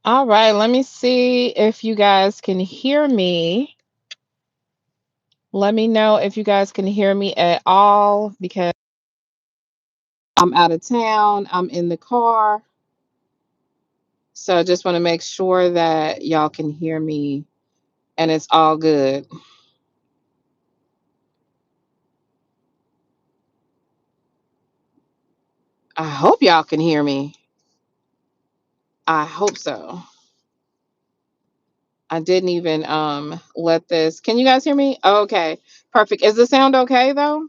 All right, let me see if you guys can hear me. Let me know if you guys can hear me at all because I'm out of town. I'm in the car. So I just want to make sure that y'all can hear me and it's all good. I hope y'all can hear me. I hope so. I didn't even let this. Can you guys hear me? Okay. Perfect. Is the sound okay though?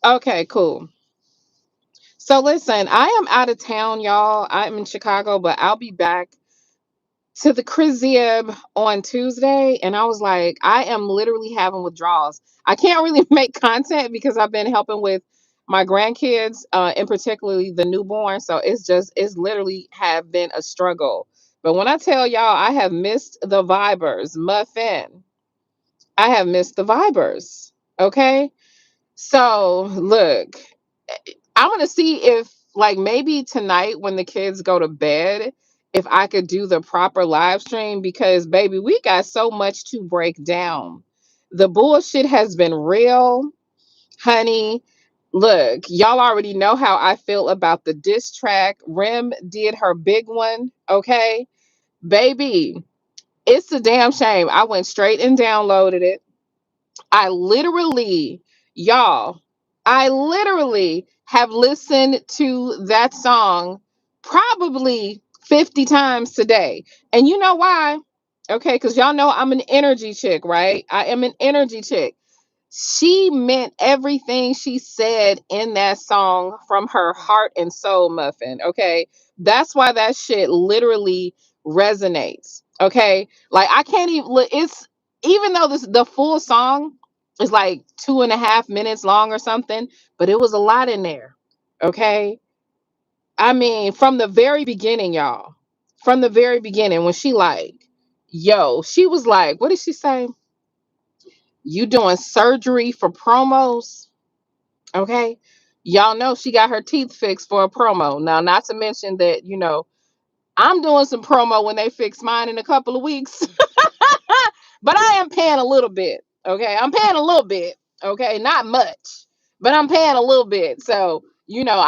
Okay, cool. So listen, I am out of town, y'all. I'm in Chicago, but I'll be back to the crib on Tuesday, and I was like, I am literally having withdrawals. I can't really make content because I've been helping with my grandkids, in particularly the newborn. So it's literally have been a struggle. But when I tell y'all, I have missed the vibers, muffin. I have missed the vibers. Okay, so look, I'm gonna see if like maybe tonight when the kids go to bed, if I could do the proper live stream because baby, we got so much to break down. The bullshit has been real, honey. Look, y'all already know how I feel about the diss track. Rem did her big one, okay? Baby, it's a damn shame. I went straight and downloaded it. I literally, y'all, I literally have listened to that song probably 50 times today. And you know why? Okay, because y'all know I'm an energy chick, right? I am an energy chick. She meant everything she said in that song from her heart and soul, muffin. Okay. That's why that shit literally resonates. Okay. Like I can't even it's even though the full song is like 2.5 minutes long or something, but it was a lot in there. Okay. I mean, from the very beginning, y'all. From the very beginning, when she like, yo, she was like, what did she say? You doing surgery for promos? Okay. Y'all know she got her teeth fixed for a promo. Now, not to mention that, I'm doing some promo when they fix mine in a couple of weeks. But I am paying a little bit. Okay. I'm paying a little bit. Okay. Not much, but I'm paying a little bit. So,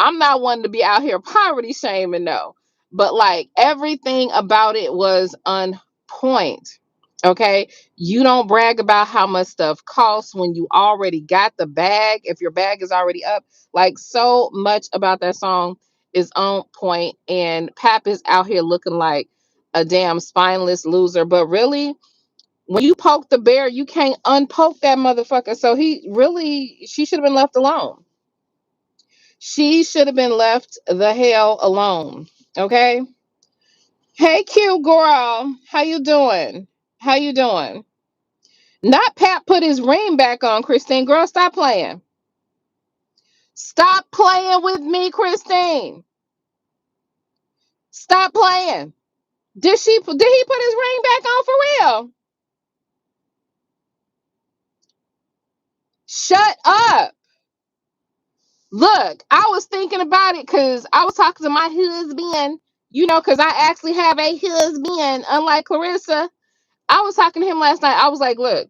I'm not one to be out here poverty shaming, no. But like everything about it was on point. Okay. You don't brag about how much stuff costs when you already got the bag. If your bag is already up, like so much about that song is on point. And Pap is out here looking like a damn spineless loser. But really, when you poke the bear, you can't unpoke that motherfucker. So she should have been left alone. She should have been left the hell alone. Okay. Hey, cute girl, how you doing? How you doing? Not Pat put his ring back on, Christine. Girl, stop playing. Stop playing with me, Christine. Stop playing. Did he put his ring back on for real? Shut up. Look, I was thinking about it because I was talking to my husband, because I actually have a husband, unlike Clarissa. I was talking to him last night. I was like, look,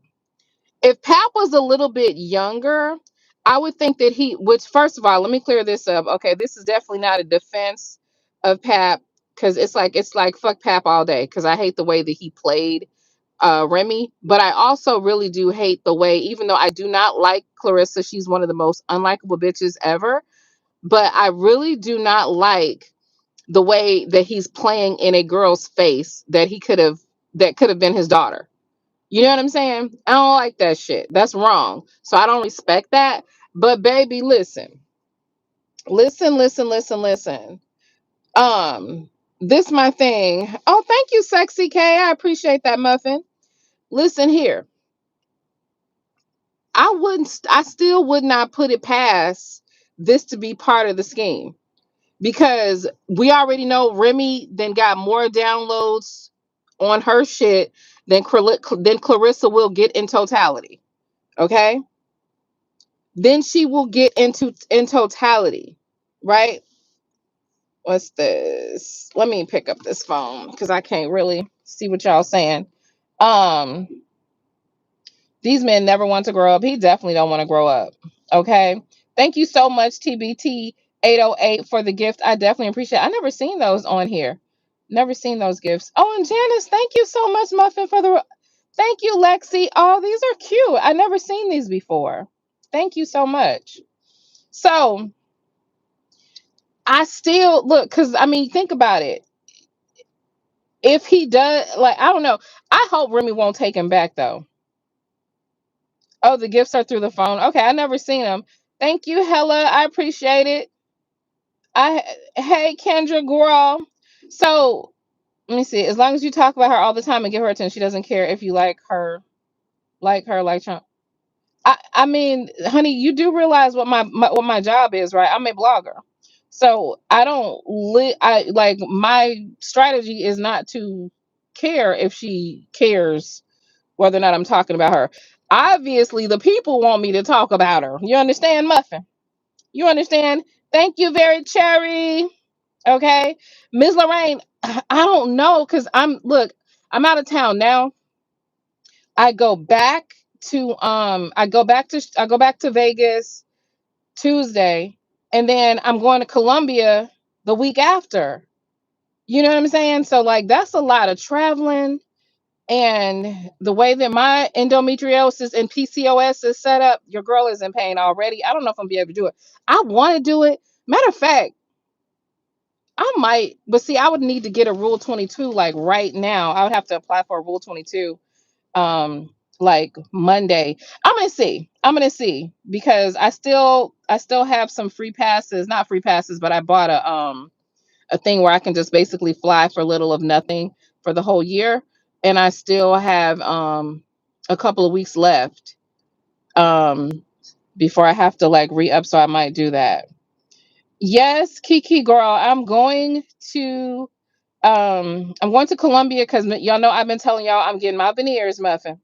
if Pap was a little bit younger, I would think that which first of all, let me clear this up. Okay, this is definitely not a defense of Pap because it's like fuck Pap all day because I hate the way that he played Remy, but I also really do hate the way, even though I do not like Clarissa, she's one of the most unlikable bitches ever, but I really do not like the way that he's playing in a girl's face that could have been his daughter. You know what I'm saying? I don't like that shit. That's wrong. So I don't respect that. But baby, listen. Listen, listen, listen, listen. Um, this my thing. Oh, thank you, Sexy K. I appreciate that muffin. Listen here. I still would not put it past this to be part of the scheme because we already know Remy then got more downloads on her shit than Clarissa will get in totality. Okay, then she will get in totality, right? What's this? Let me pick up this phone because I can't really see what y'all saying. Um, these men never want to grow up. He definitely don't want to grow up. Okay. Thank you so much, TBT 808 for the gift. I definitely appreciate it. I never seen those on here. Never seen those gifts. Oh, and Janice, thank you so much, Muffin, for the thank you, Lexi. Oh, these are cute. I never seen these before. Thank you so much. So I still look because I mean, think about it. If he does, like, I don't know. I hope Remy won't take him back though. Oh, the gifts are through the phone. Okay, I never seen them. Thank you, Hella. I appreciate it. I Hey, Kendra girl. So let me see. As long as you talk about her all the time and give her attention, she doesn't care if you like Trump. I mean, honey, you do realize what what my job is, right? I'm a blogger. So I don't I like my strategy is not to care if she cares whether or not I'm talking about her. Obviously, the people want me to talk about her. You understand, Muffin? You understand? Thank you, very cherry. Okay, Ms. Lorraine. I don't know because I'm out of town now. I go back I go back to Vegas Tuesday, and then I'm going to Columbia the week after. You know what I'm saying? So like that's a lot of traveling. And the way that my endometriosis and PCOS is set up, your girl is in pain already. I don't know if I'm gonna be able to do it. I want to do it. Matter of fact, I might, but see, I would need to get a Rule 22 like right now. I would have to apply for a Rule 22 like Monday. I'm gonna see because I still have some free passes, not free passes, but I bought a thing where I can just basically fly for little of nothing for the whole year. And I still have a couple of weeks left um before I have to like re up. So I might do that. Yes, Kiki girl, I'm going to Columbia because y'all know I've been telling y'all I'm getting my veneers, Muffin.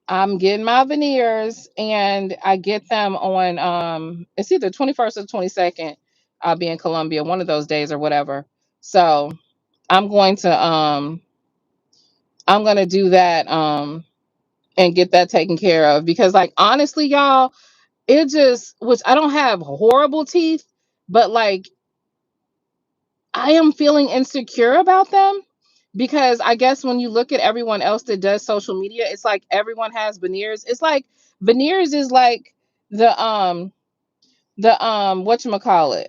I'm getting my veneers and I get them on it's either 21st or 22nd. I'll be in Columbia one of those days or whatever. So I'm going to I'm going to do that and get that taken care of because like honestly y'all, it just which I don't have horrible teeth, but like I am feeling insecure about them because I guess when you look at everyone else that does social media, it's like everyone has veneers. It's like veneers is like the whatchamacallit,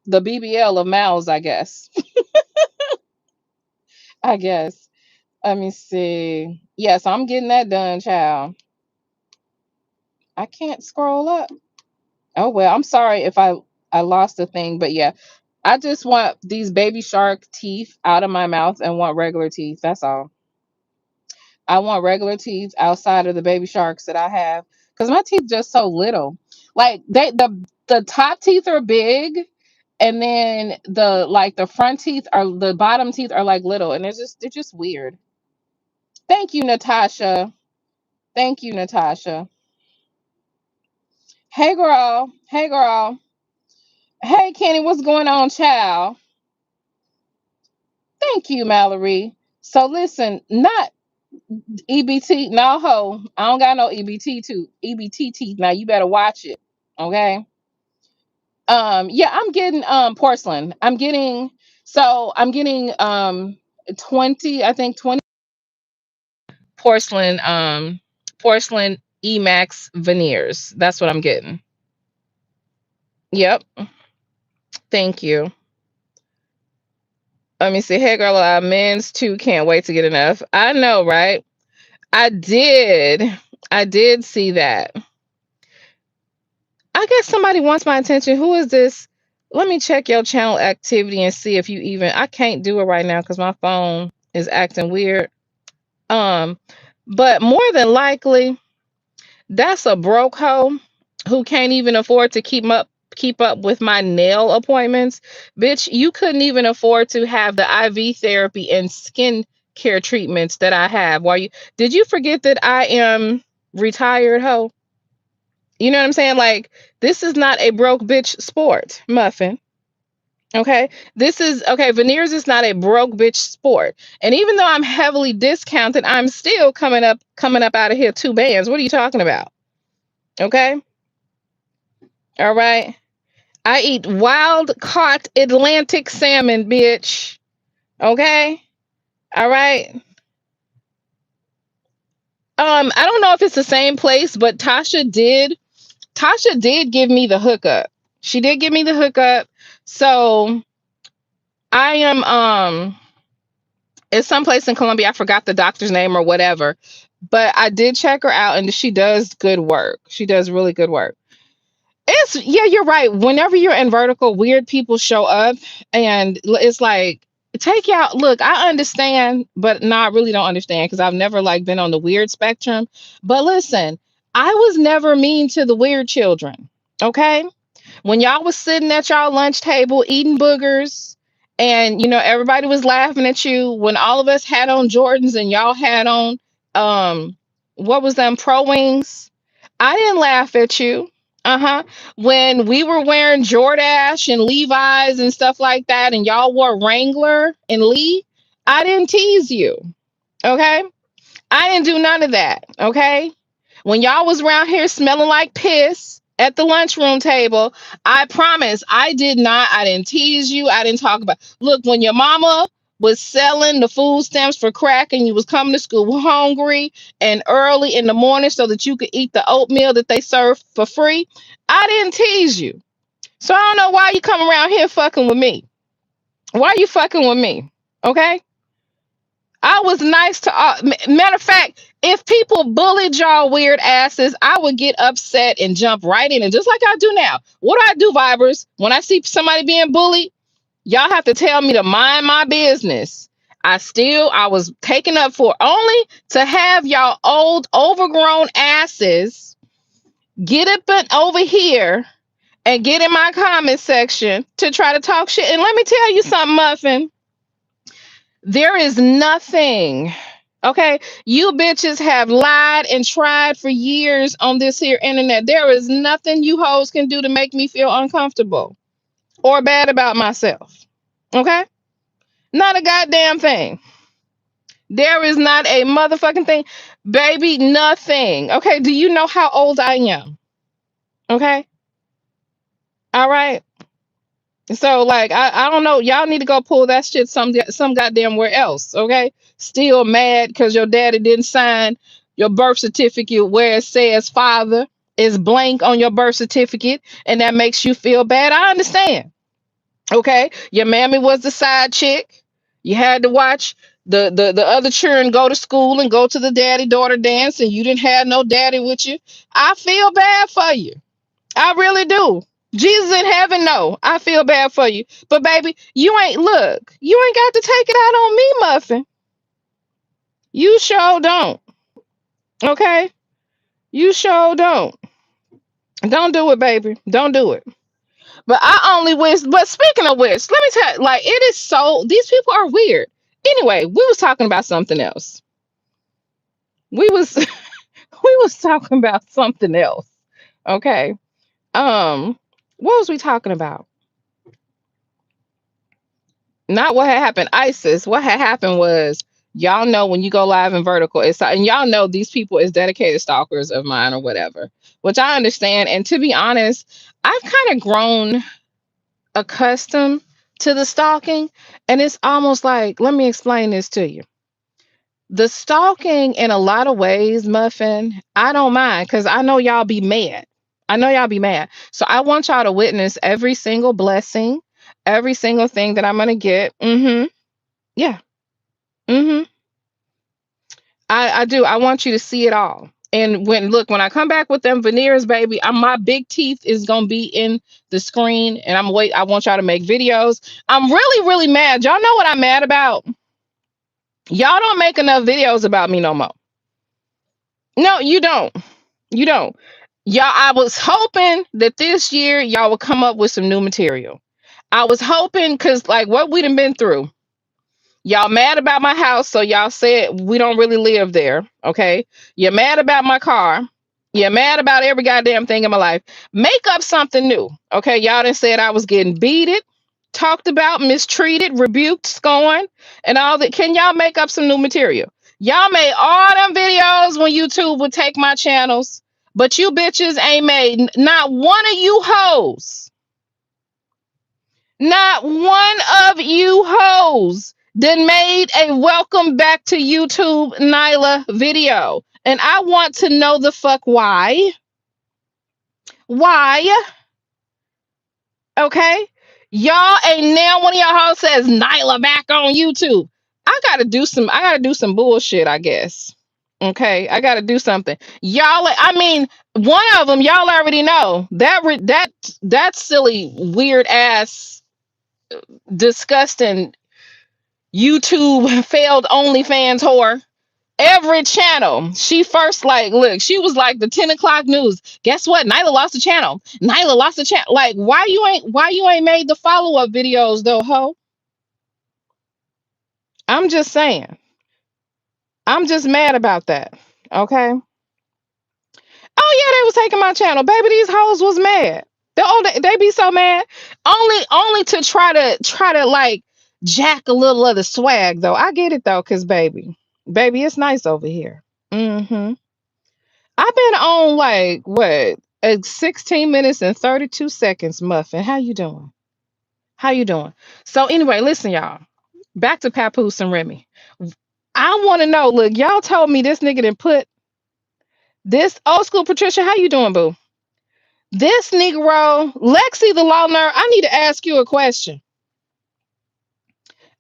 the BBL of mouths, I guess. I guess. Let me see. Yes, I'm getting that done, child. I can't scroll up. Oh well, I'm sorry if I lost the thing, but yeah, I just want these baby shark teeth out of my mouth and want regular teeth. That's all. I want regular teeth outside of the baby sharks that I have because my teeth just so little. Like the top teeth are big, and then the front teeth are the bottom teeth are like little, and they're just weird. Thank you, Natasha. Thank you, Natasha. Hey girl. Hey girl. Hey Kenny, what's going on, child? Thank you, Mallory. So listen, not EBT, no ho. I don't got no EBT teeth. Now you better watch it. Okay. Yeah, I'm getting porcelain. I'm getting 20, I think 20 porcelain porcelain Emax veneers. That's what I'm getting. Yep. Thank you. Let me see. Hey girl, men's too can't wait to get enough. I know, right? I did. I did see that. I guess somebody wants my attention. Who is this? Let me check your channel activity and see if you even I can't do it right now because my phone is acting weird. Um, but more than likely, that's a broke hoe who can't even afford to keep up with my nail appointments. Bitch, you couldn't even afford to have the IV therapy and skin care treatments that I have. Why you did you forget that I am retired hoe? You know what I'm saying? Like, this is not a broke bitch sport, Muffin. Okay. This is okay. Veneers is not a broke bitch sport. And even though I'm heavily discounted, I'm still coming up out of here 2 bands. What are you talking about? Okay. All right. I eat wild caught Atlantic salmon, bitch. Okay. All right. I don't know if it's the same place, but Tasha did give me the hookup. She did give me the hookup. So I am it's someplace in Colombia. I forgot the doctor's name or whatever. But I did check her out and she does good work. She does really good work. It's yeah, you're right. Whenever you're in vertical, weird people show up and it's like take out look, I understand, but no, I really don't understand because I've never like been on the weird spectrum. But listen, I was never mean to the weird children. Okay? When y'all was sitting at y'all lunch table eating boogers and everybody was laughing at you when all of us had on Jordans and y'all had on what was them pro wings. I didn't laugh at you. Uh-huh. When we were wearing Jordache and Levi's and stuff like that and y'all wore Wrangler and Lee, I didn't tease you. Okay? I didn't do none of that. Okay? When y'all was around here smelling like piss at the lunchroom table, I promise I didn't tease you. I didn't talk about look, when your mama was selling the food stamps for crack and you was coming to school hungry and early in the morning so that you could eat the oatmeal that they serve for free. I didn't tease you. So I don't know why you come around here fucking with me. Why are you fucking with me? Okay? I was nice to matter of fact, if people bullied y'all weird asses, I would get upset and jump right in. And just like I do now. What do I do, Vibers? When I see somebody being bullied, y'all have to tell me to mind my business. I was taken up for only to have y'all old, overgrown asses get up and over here and get in my comment section to try to talk shit. And let me tell you something, Muffin. There is nothing. Okay, you bitches have lied and tried for years on this here internet. There is nothing you hoes can do to make me feel uncomfortable or bad about myself. Okay, not a goddamn thing. There is not a motherfucking thing, baby. Nothing. Okay, do you know how old I am? Okay, all right. So like I don't know. Y'all need to go pull that shit some goddamn where else. Okay, still mad because your daddy didn't sign your birth certificate where it says father is blank on your birth certificate, and that makes you feel bad. I understand. Okay, your mammy was the side chick. You had to watch the other children go to school and go to the daddy daughter dance, and you didn't have no daddy with you. I feel bad for you. I really do. Jesus in heaven, no. I feel bad for you. But baby, you ain't got to take it out on me, Muffin. You sure don't. Okay? You sure don't. Don't do it, baby. Don't do it. But I only wish, but speaking of which, let me tell you, like it is so these people are weird. Anyway, we was talking about something else. We was we was talking about something else. Okay. What was we talking about? Not what had happened, ISIS. What had happened was y'all know when you go live in vertical, it's and y'all know these people is dedicated stalkers of mine or whatever, which I understand. And to be honest, I've kind of grown accustomed to the stalking, and it's almost like let me explain this to you. The stalking in a lot of ways, Muffin, I don't mind because I know y'all be mad. I know y'all be mad. So I want y'all to witness every single blessing, every single thing that I'm gonna get. Yeah. hmm I do. I want you to see it all. And when I come back with them veneers, baby, my big teeth is gonna be in the screen, and I want y'all to make videos. I'm really, really mad. Y'all know what I'm mad about? Y'all don't make enough videos about me no more. No, you don't. You don't. Y'all, I was hoping that this year y'all would come up with some new material. I was hoping because like what we done been through. Y'all mad about my house, so y'all said we don't really live there. Okay. You're mad about my car. You're mad about every goddamn thing in my life. Make up something new. Okay. Y'all done said I was getting beaten. talked about, mistreated, rebuked, scorned, and all that. Can y'all make up some new material? Y'all made all them videos when YouTube would take my channels, but you bitches ain't made not one of you hoes, not one of you hoes then made a welcome back to YouTube Nylah video. And I want to know the fuck why. Why? Okay. Y'all ain't now one of y'all hoes says Nylah back on YouTube. I gotta do some bullshit, I guess. Okay, I gotta do something. I mean, one of them y'all already know. That silly, weird ass, disgusting YouTube failed OnlyFans whore. Every channel. She first look, she was like the 10 o'clock news. Guess what? Nylah lost the channel. Nylah lost the channel. Like, why you ain't made the follow-up videos though, ho? I'm just saying. I'm just mad about that. Okay. Oh yeah, they was taking my channel. Baby, these hoes was mad. They be so mad. Only to try to like jack a little of the swag though. I get it though, cause baby, it's nice over here. Mm-hmm. I've been on like what 16 minutes and 32 seconds, Muffin. How you doing? How you doing? So anyway, listen, y'all. Back to Papoose and Remy. I want to know. Look, y'all told me this nigga didn't put this old school Patricia. How you doing, boo? This Negro, Lexi the law nerd. I need to ask you a question.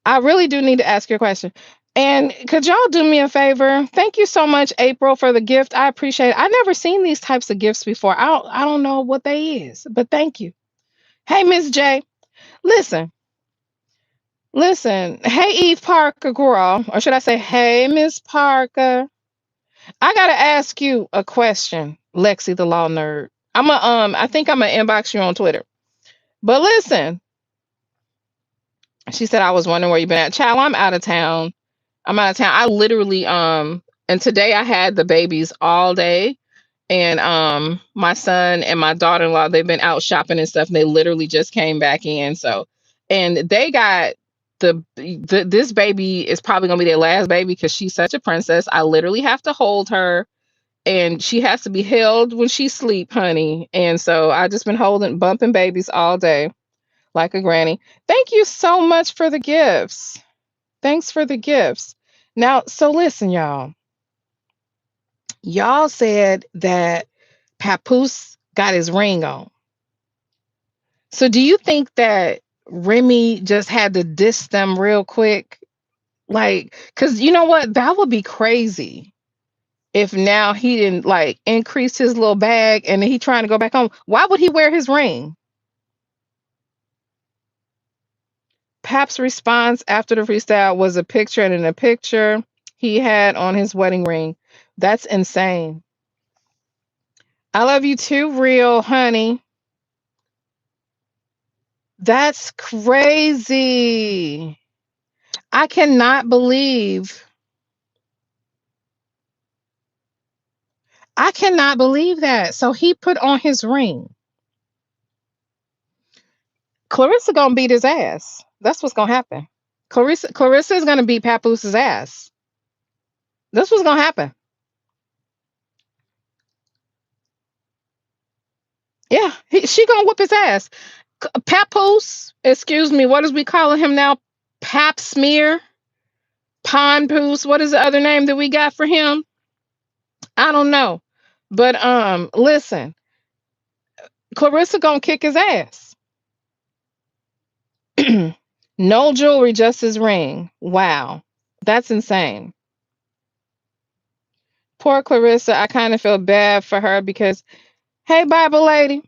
I really do need to ask you a question. And could y'all do me a favor? Thank you so much, April, for the gift. I appreciate it. I never seen these types of gifts before. I don't know what they is, but thank you. Hey, Miss J. Listen, listen. Hey, Eve Parker, girl, or should I say, hey, Miss Parker? I gotta ask you a question, Lexi, the law nerd. I think I'm gonna inbox you on Twitter. But listen, she said I was wondering where you been at. Child, I'm out of town. I'm out of town. I literally and today I had the babies all day, and my son and my daughter-in-law, they've been out shopping and stuff, and they literally just came back in. So, and they got this baby is probably gonna be their last baby because she's such a princess. I literally have to hold her, and she has to be held when she sleep, honey. And so I just been bumping babies all day like a granny. Thank you so much for the gifts. Thanks for the gifts. Now, so listen, y'all. Y'all said that Papoose got his ring on. So do you think that Remy just had to diss them real quick? Like, because you know what? That would be crazy if now he didn't like increase his little bag and he trying to go back home. Why would he wear his ring? Pap's response after the freestyle was a picture, and in a picture he had on his wedding ring. That's insane. I love you too, real honey. That's crazy. I cannot believe. I cannot believe that. So he put on his ring. Clarissa gonna beat his ass. That's what's gonna happen. Clarissa is gonna beat Papoose' ass. That's what's gonna happen. Yeah, she gonna whoop his ass. Papoose, excuse me, what is we calling him now? Pap smear, Ponpoose. What is the other name that we got for him? I don't know. But listen, Clarissa gonna kick his ass. No jewelry, just his ring. Wow. That's insane. Poor Clarissa. I kind of feel bad for her because, hey, Bible lady.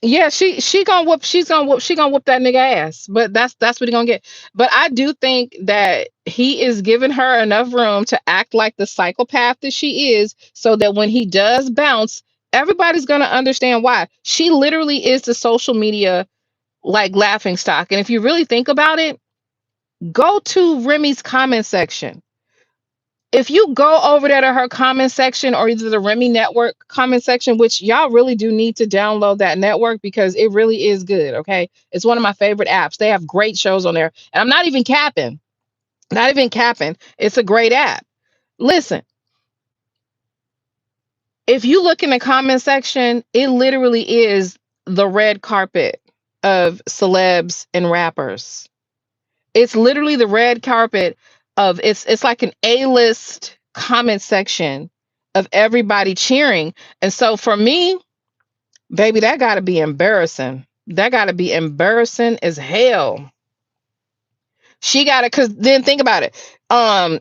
Yeah, she gonna whoop that nigga ass. But that's what he gonna get. But I do think that he is giving her enough room to act like the psychopath that she is, so that when he does bounce, everybody's gonna understand why. She literally is the social media like laughing stock. And if you really think about it, go to Remy's comment section. If you go over there to her comment section or either the Remy Network comment section, which y'all really do need to download that network because it really is good. Okay. It's one of my favorite apps. They have great shows on there. And I'm not even capping. Not even capping. It's a great app. Listen, if you look in the comment section, it literally is the red carpet of celebs and rappers. It's literally the red carpet of it's like an A-list comment section of everybody cheering. And so for me, baby, that gotta be embarrassing. That gotta be embarrassing as hell. She got it, cause then think about it.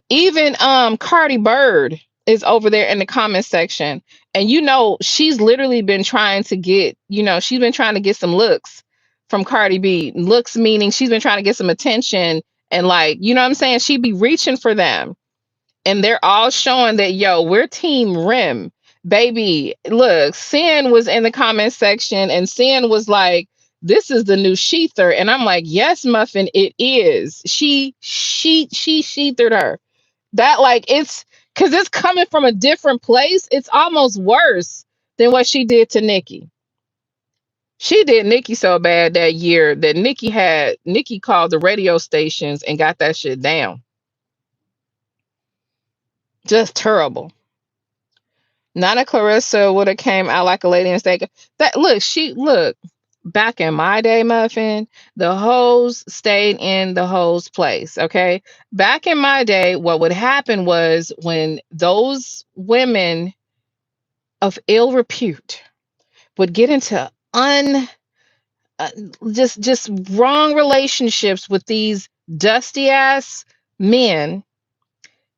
Even Cardi Bird is over there in the comment section, and she's literally been trying to get, she's been trying to get some looks from Cardi B. Looks meaning she's been trying to get some attention, and like, you know what I'm saying? She be reaching for them, and they're all showing that, yo, we're Team Rim. Baby, look, Sin was in the comment section, and Sin was like, this is the new Sheether. And I'm like, yes, Muffin, it is. She Sheethered her. That, like, it's because it's coming from a different place. It's almost worse than what she did to Nikki. She did Nikki so bad that year that Nikki called the radio stations and got that shit down. Just terrible. Nana Clarissa would have came out like a lady and said that look, back in my day, Muffin, the hoes stayed in the hoes place. Okay. Back in my day, what would happen was when those women of ill repute would get into uh, just wrong relationships with these dusty ass men,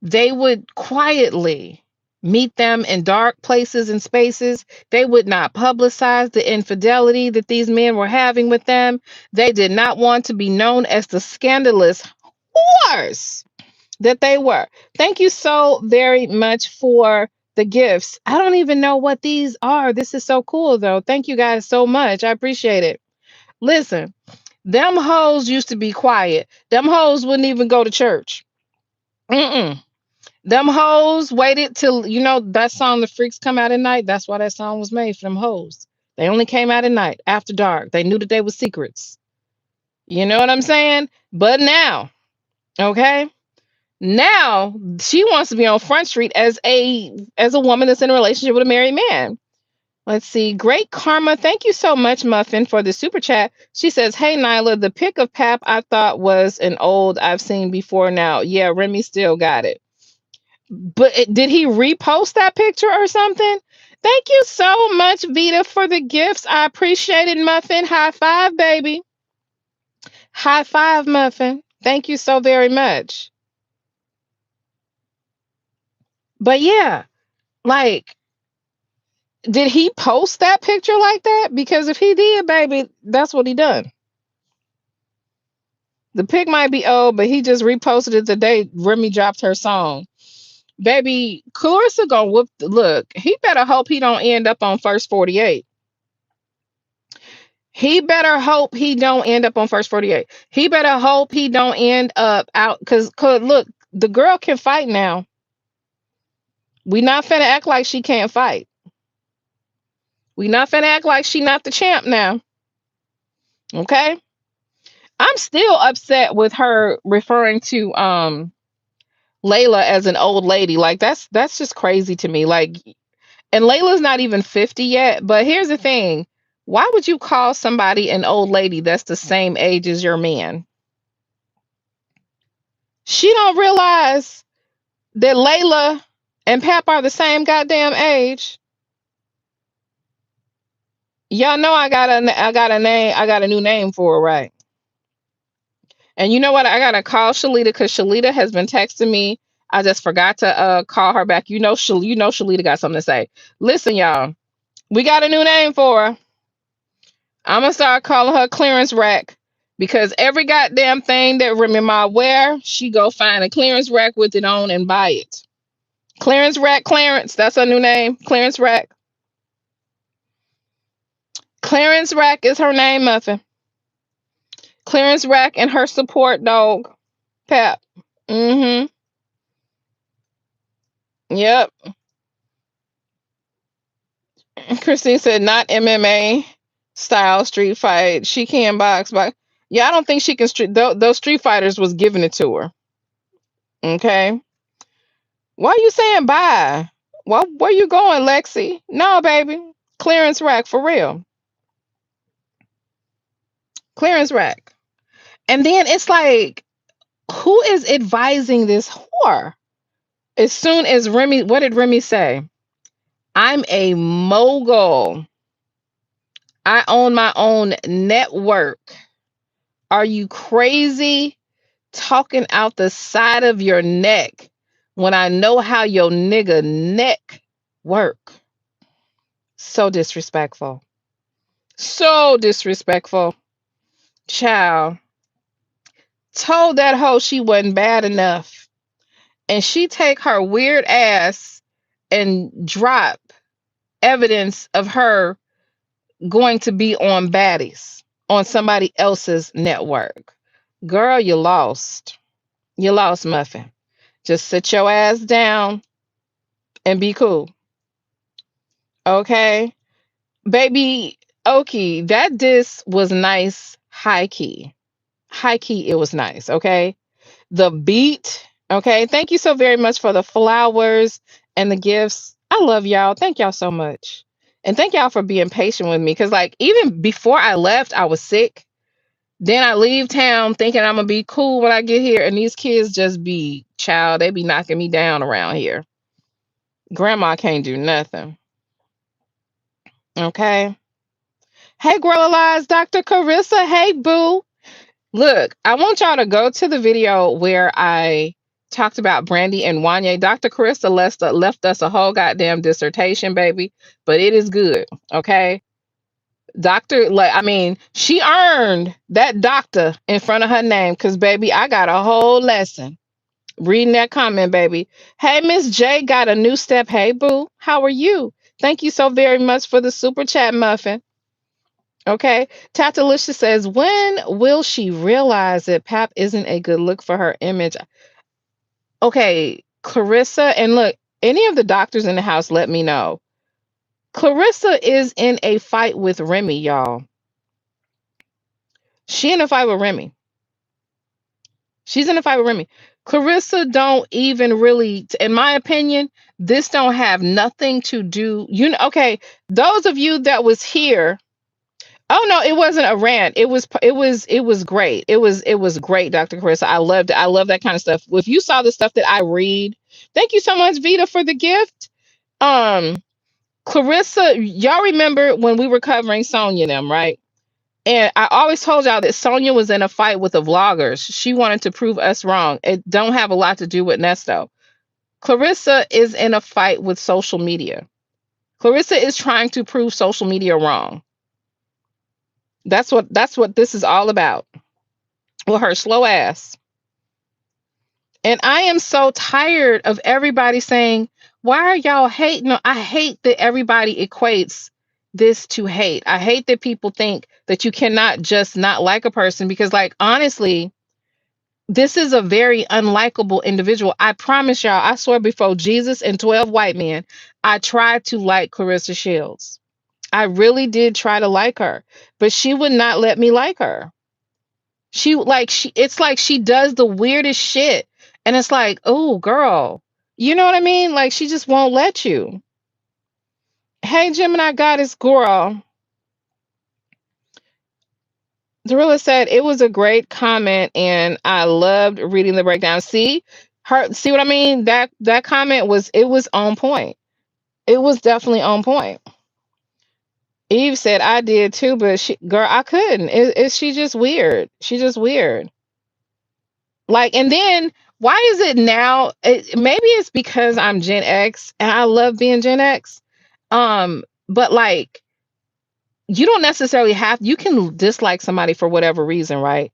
they would quietly meet them in dark places and spaces. They would not publicize the infidelity that these men were having with them. They did not want to be known as the scandalous whores that they were. Thank you so very much for the gifts. I don't even know what these are. This is so cool, though. Thank you guys so much. I appreciate it. Listen, them hoes used to be quiet. Them hoes wouldn't even go to church. Mm-mm. Them hoes waited till, that song, The Freaks Come Out at Night. That's why that song was made for them hoes. They only came out at night after dark. They knew that they were secrets. You know what I'm saying? But now, okay? Now she wants to be on Front Street as a woman that's in a relationship with a married man. Let's see. Great Karma. Thank you so much, Muffin, for the super chat. She says, hey, Nylah, the pic of Pap I thought was an old I've seen before now. Yeah, Remy still got it. But did he repost that picture or something? Thank you so much, Vita, for the gifts. I appreciate it, Muffin. High five, baby. High five, Muffin. Thank you so very much. But yeah, like, did he post that picture like that? Because if he did, baby, that's what he done. The pic might be old, but he just reposted it the day Remy dropped her song. Baby, Clarissa gonna whoop look. He better hope he don't end up on First 48. He better hope he don't end up on First 48. He better hope he don't end up out because look, the girl can fight now. We not finna act like she can't fight. We not finna act like she not the champ now. Okay? I'm still upset with her referring to Layla as an old lady. Like that's just crazy to me. Like, and Layla's not even 50 yet. But here's the thing. Why would you call somebody an old lady that's the same age as your man? She don't realize that Layla and Pap are the same goddamn age. Y'all know I got a name. I got a new name for her, right? And you know what? I gotta call Shalita because Shalita has been texting me. I just forgot to call her back. Shalita got something to say. Listen, y'all, we got a new name for her. I'm gonna start calling her clearance rack because every goddamn thing that Remy Ma wear, she go find a clearance rack with it on and buy it. Clearance rack, Clarence. That's her new name. Clearance rack. Clearance rack is her name, Muffin. Clearance rack and her support dog, Pap. Mm-hmm. Yep. Christine said not MMA style street fight. She can box, but yeah, I don't think she can street. Those street fighters was giving it to her. Okay. Why are you saying bye? Well, where you going, Lexi? No, baby. Clearance rack for real. Clearance rack. And then it's like, who is advising this whore? As soon as Remy, what did Remy say? I'm a mogul. I own my own network. Are you crazy? Talking out the side of your neck when I know how your nigga neck work. So disrespectful. So disrespectful. Child. Told that hoe she wasn't bad enough. And she take her weird ass and drop evidence of her going to be on baddies on somebody else's network. Girl, you lost. You lost, Muffin. Just sit your ass down and be cool. Okay? Baby Oki, that diss was nice, high key. High key, it was nice. Okay? The beat. Okay? Thank you so very much for the flowers and the gifts. I love y'all. Thank y'all so much. And thank y'all for being patient with me. Cause like even before I left, I was sick. Then I leave town thinking I'm gonna be cool when I get here, and these kids just be child, they be knocking me down around here. Grandma can't do nothing. Okay. Hey, Gorilla Lies, Dr. Carissa. Hey, boo. Look, I want y'all to go to the video where I talked about Brandy and Wanye. Dr. Carissa left us a whole goddamn dissertation, baby, but it is good. Okay. Doctor, like, I mean, she earned that doctor in front of her name because, baby, I got a whole lesson reading that comment, baby. Hey, Miss J got a new step. Hey, boo. How are you? Thank you so very much for the super chat, Muffin. Okay. Tatalisha says, when will she realize that Pap isn't a good look for her image? Okay, Clarissa, and look, any of the doctors in the house, let me know. Clarissa is in a fight with Remy, y'all. She in a fight with Remy. She's in a fight with Remy. Clarissa don't even really, in my opinion, this don't have nothing to do. You know, okay, those of you that was here. Oh no, it wasn't a rant. It was great. It was great, Dr. Carissa. I loved it. I love that kind of stuff. If you saw the stuff that I read, thank you so much, Vita, for the gift. Um, Clarissa, y'all remember when we were covering Sonya and them, right? And I always told y'all that Sonya was in a fight with the vloggers. She wanted to prove us wrong. It don't have a lot to do with Nesto. Clarissa is in a fight with social media. Clarissa is trying to prove social media wrong. That's what this is all about. With her slow ass. And I am so tired of everybody saying, why are y'all hating? No, I hate that everybody equates this to hate. I hate that people think that you cannot just not like a person because, like, honestly, this is a very unlikable individual. I promise y'all, I swear before Jesus and 12 white men, I tried to like Clarissa Shields. I really did try to like her, but she would not let me like her. It's like she does the weirdest shit. And it's like, oh girl. You know what I mean? Like she just won't let you. Hey Gemini Goddess girl. Dorilla said it was a great comment and I loved reading the breakdown. See what I mean? That comment was on point. It was definitely on point. Eve said I did too, but girl, I couldn't. She just weird. She just weird. Like, and then why is it now? Maybe it's because I'm Gen X and I love being Gen X. But like, you don't necessarily you can dislike somebody for whatever reason, right?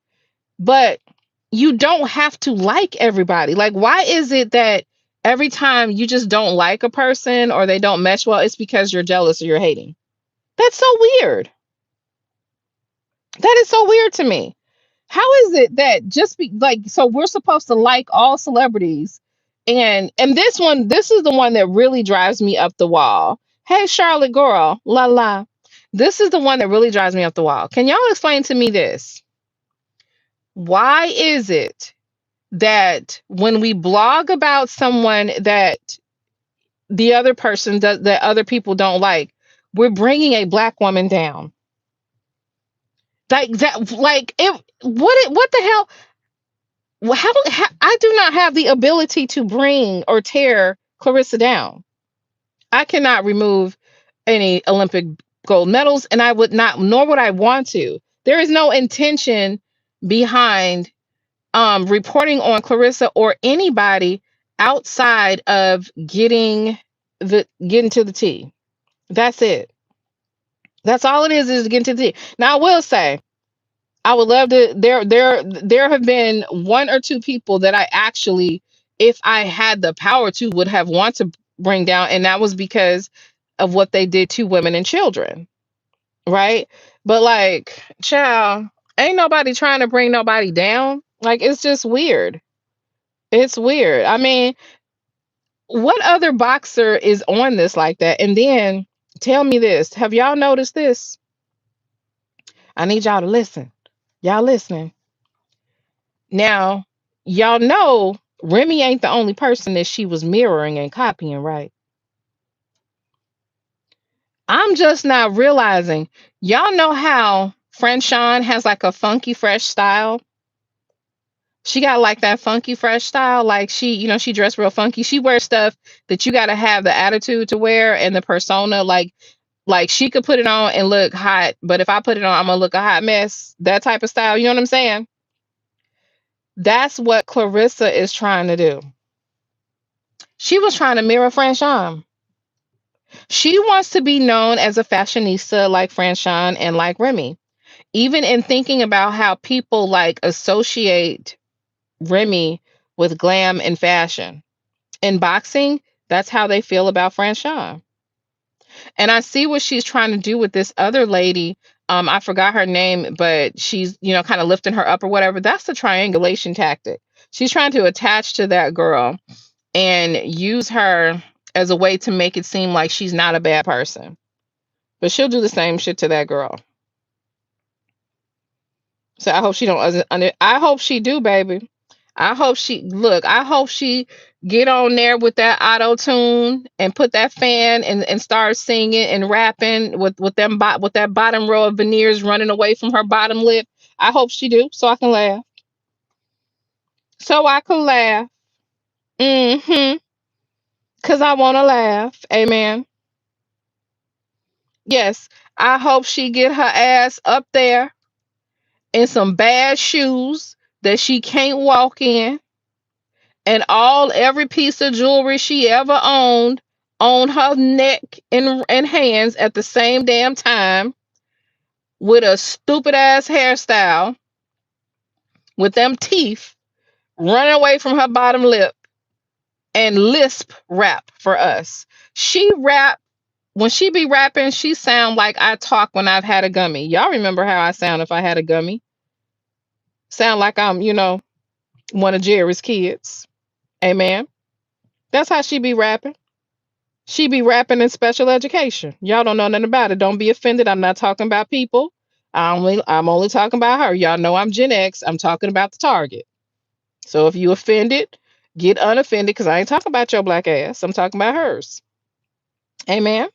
But you don't have to like everybody. Like, why is it that every time you just don't like a person or they don't mesh well, it's because you're jealous or you're hating? That's so weird. That is so weird to me. How is it that just be like, so we're supposed to like all celebrities And this is the one that really drives me up the wall. Hey, Charlotte girl, la la. This is the one that really drives me up the wall. Can y'all explain to me this? Why is it that when we blog about someone that the other person does, that other people don't like, we're bringing a black woman down? Like that, like it. What the hell? How I do not have the ability to bring or tear Clarissa down. I cannot remove any Olympic gold medals, and I would not, nor would I want to. There is no intention behind reporting on Clarissa or anybody outside of getting to the T. That's it. That's all it is getting to the T. Now I will say, I would love to. There have been one or two people that I actually, if I had the power to, would have want to bring down, and that was because of what they did to women and children, right? But like, child, ain't nobody trying to bring nobody down. Like, it's just weird. It's weird. I mean, what other boxer is on this like that? And then tell me this: have y'all noticed this? I need y'all to listen. Y'all listening? Now, y'all know Remy ain't the only person that she was mirroring and copying, right? I'm just not realizing. Y'all know how Franchon has like a funky fresh style? She got like that funky fresh style. Like she dressed real funky. She wears stuff that you gotta have the attitude to wear and the persona. Like she could put it on and look hot, but if I put it on, I'm gonna look a hot mess. That type of style. You know what I'm saying? That's what Clarissa is trying to do. She was trying to mirror Franchon. She wants to be known as a fashionista like Franchon and like Remy. Even in thinking about how people like associate Remy with glam and fashion. In boxing, that's how they feel about Franchon. And I see what she's trying to do with this other lady. I forgot her name, but she's, kind of lifting her up or whatever. That's the triangulation tactic. She's trying to attach to that girl and use her as a way to make it seem like she's not a bad person. But she'll do the same shit to that girl. So I hope she don't. I hope she do, baby. I hope she get on there with that auto tune and put that fan and start singing and rapping with that bottom row of veneers running away from her bottom lip. I hope she do, so I can laugh. So I can laugh. Mm-hmm. Cause I wanna laugh. Amen. Yes. I hope she get her ass up there in some bad shoes that she can't walk in, and every piece of jewelry she ever owned on her neck and hands at the same damn time, with a stupid ass hairstyle, with them teeth running away from her bottom lip, and lisp rap for us. She rap When she be rapping, she sound like I talk when I've had a gummy. Y'all remember how I sound if I had a gummy? Sound like I'm, one of Jerry's kids. Amen. That's how she be rapping. She be rapping in special education. Y'all don't know nothing about it. Don't be offended. I'm not talking about people. I'm only talking about her. Y'all know I'm Gen X. I'm talking about the target. So if you offended, get unoffended, because I ain't talking about your black ass. I'm talking about hers. Amen.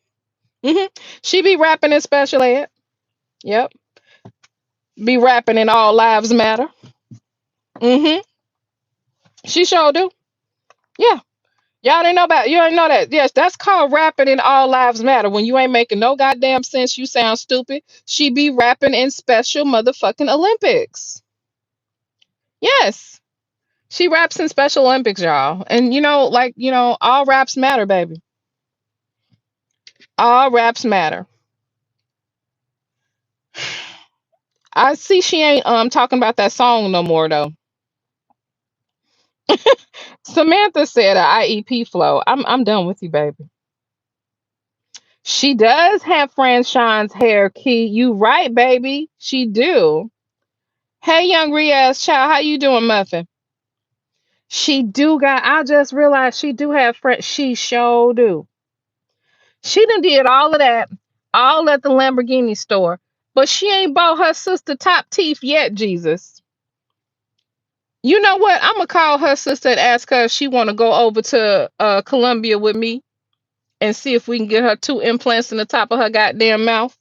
She be rapping in special ed. Yep. Be rapping in all lives matter. hmm She sure do. Yeah. Y'all didn't know about You didn't know that. Yes, that's called rapping in all lives matter. When you ain't making no goddamn sense, you sound stupid. She be rapping in special motherfucking Olympics. Yes. She raps in special Olympics, y'all. And all raps matter, baby. All raps matter. I see she ain't talking about that song no more though. Samantha said a IEP flow. I'm done with you, baby. She does have Franchon's hair, Key. You right, baby. She do. Hey, young Riaz child, how you doing, Muffin? She do got. I just realized she do have friends. She sure do. She done did all of that, all at the Lamborghini store, but she ain't bought her sister top teeth yet. Jesus. You know what? I'm gonna call her sister and ask her if she want to go over to Columbia with me and see if we can get her two implants in the top of her goddamn mouth.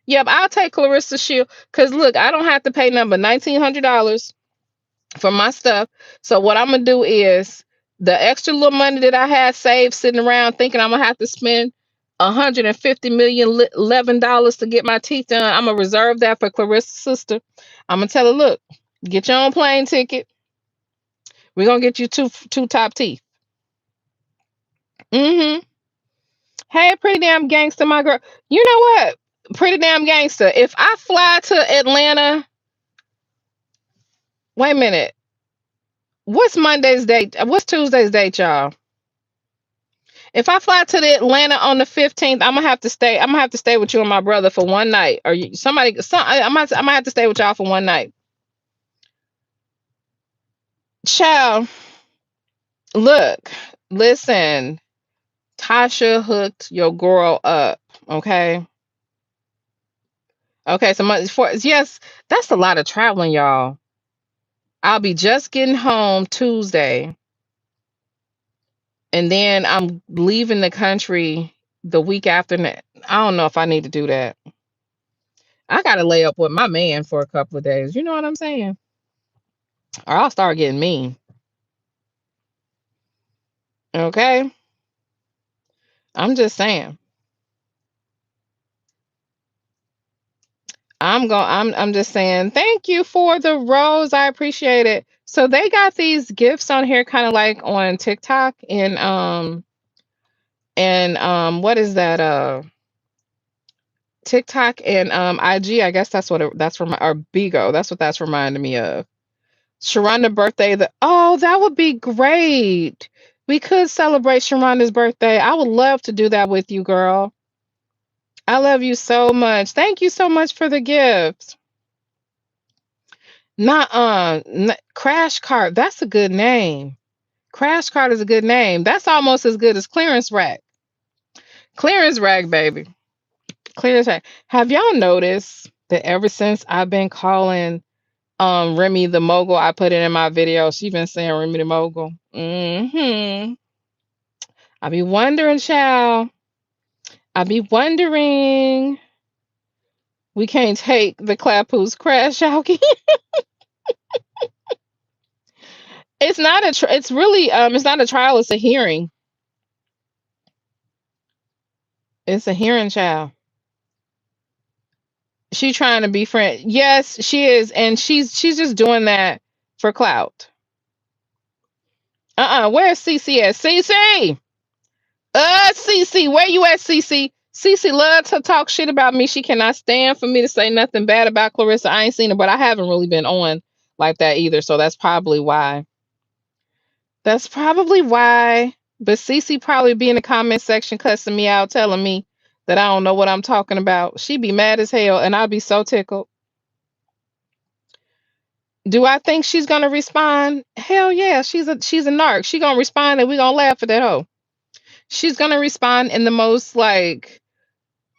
Yep, I'll take Clarissa Shield. Cause look, I don't have to pay number $1,900 for my stuff. So what I'm gonna do is the extra little money that I had saved sitting around thinking I'm gonna have to spend 150 million $11 to get my teeth done. I'm gonna reserve that for Clarissa's sister. I'm gonna tell her, look, get your own plane ticket. We're gonna get you two top teeth. Mm-hmm. Hey, pretty damn gangster, my girl. You know what? Pretty damn gangster. If I fly to Atlanta, wait a minute. What's Monday's date? What's Tuesday's date, y'all? If I fly to the Atlanta on the 15th, I'm gonna have to stay. I'm gonna have to stay with you and my brother for one night. Or you, somebody, I'm gonna have to stay with y'all for one night. Child, look, listen. Tasha hooked your girl up. Okay. Okay. So my for yes, that's a lot of traveling, y'all. I'll be just getting home Tuesday, and then I'm leaving the country the week after that. I don't know if I need to do that. I gotta lay up with my man for a couple of days. You know what I'm saying? Or I'll start getting mean. Okay? I'm just saying. I'm just saying thank you for the rose. I appreciate it. So they got these gifts on here kind of like on TikTok and what is that TikTok and IG. I guess that's what that's from or Bigo. That's what that's reminding me of. Sharonda birthday. Oh, that would be great. We could celebrate Sharonda's birthday. I would love to do that with you, girl. I love you so much. Thank you so much for the gifts. Not Crash Cart. That's a good name. Crash Cart is a good name. That's almost as good as Clearance Rack. Clearance Rack, baby. Clearance Rack. Have y'all noticed that ever since I've been calling Remy the Mogul, I put it in my video. She been saying Remy the Mogul. Mm-hmm. I be wondering, child. I be wondering. We can't take the Clapoo's crash out. It's not it's really it's not a trial, it's a hearing. It's a hearing, child. She trying to be friend. Yes, she is, and she's just doing that for clout. Where's CC at? CC. CC, where you at, CC? CC loves to talk shit about me. She cannot stand for me to say nothing bad about Clarissa. I ain't seen her, but I haven't really been on like that either. So that's probably why. That's probably why. But Cece probably be in the comment section cussing me out, telling me that I don't know what I'm talking about. She be mad as hell, and I'll be so tickled. Do I think she's gonna respond? Hell yeah, she's a narc. She gonna respond, and we gonna laugh at that hoe. She's gonna respond in the most like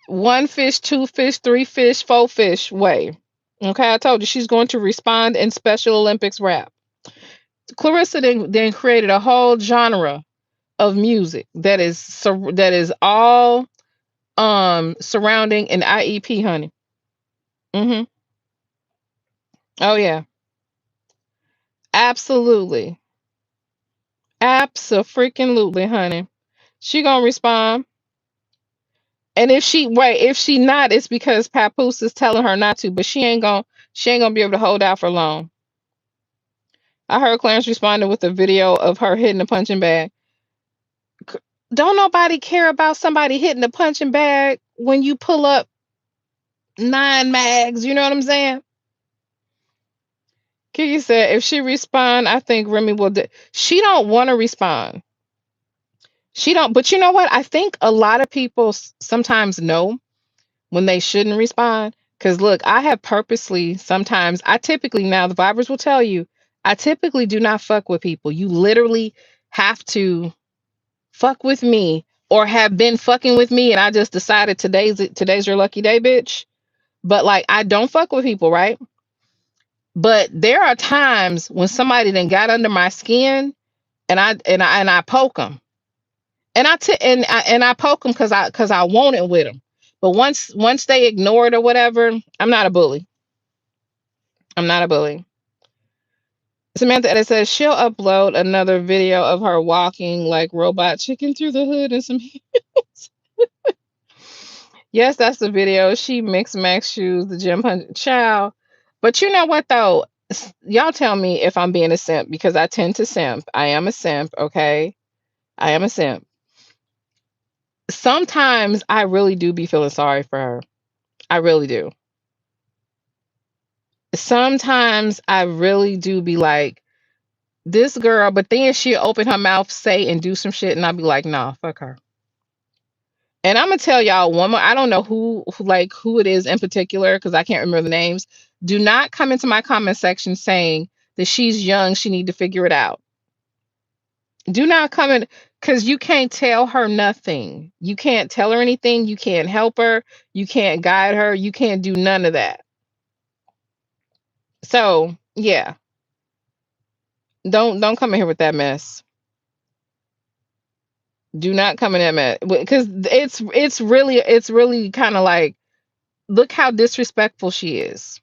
one fish, two fish, three fish, four fish way. Okay, I told you she's going to respond in Special Olympics rap. Clarissa then created a whole genre of music that is all surrounding an IEP, honey. Mhm. Oh yeah. Absolutely. Abso-freaking-lutely, honey. She gonna respond. And if she not, it's because Papoose is telling her not to, but she ain't gonna be able to hold out for long. I heard Clarence responded with a video of her hitting a punching bag. Don't nobody care about somebody hitting a punching bag when you pull up 9 mags, you know what I'm saying? Kiki said if she respond, I think Remy will she don't want to respond. She don't, but you know what? I think a lot of people sometimes know when they shouldn't respond. Cause look, I have purposely sometimes I typically now the vibers will tell you I typically do not fuck with people. You literally have to fuck with me or have been fucking with me and I just decided today's your lucky day, bitch. But like I don't fuck with people, right? But there are times when somebody then got under my skin and I poke them. And I poke them cuz I want it with them. But once they ignore it or whatever, I'm not a bully. I'm not a bully. Samantha Edit says she'll upload another video of her walking like robot chicken through the hood and some heels. Yes, that's the video. She mixed max shoes, the gym punch child. But you know what though? Y'all tell me if I'm being a simp because I tend to simp. I am a simp, okay? I am a simp. Sometimes I really do be feeling sorry for her. I really do. Sometimes I really do be like, this girl, but then she'll open her mouth, say, and do some shit, and I'll be like, nah, fuck her. And I'm gonna tell y'all one more. I don't know who it is in particular because I can't remember the names. Do not come into my comment section saying that she's young, she need to figure it out. Do not come in because you can't tell her nothing. You can't tell her anything. You can't help her. You can't guide her. You can't do none of that. So yeah, don't come in here with that mess. Do not come in that mess because it's really kind of like look how disrespectful she is.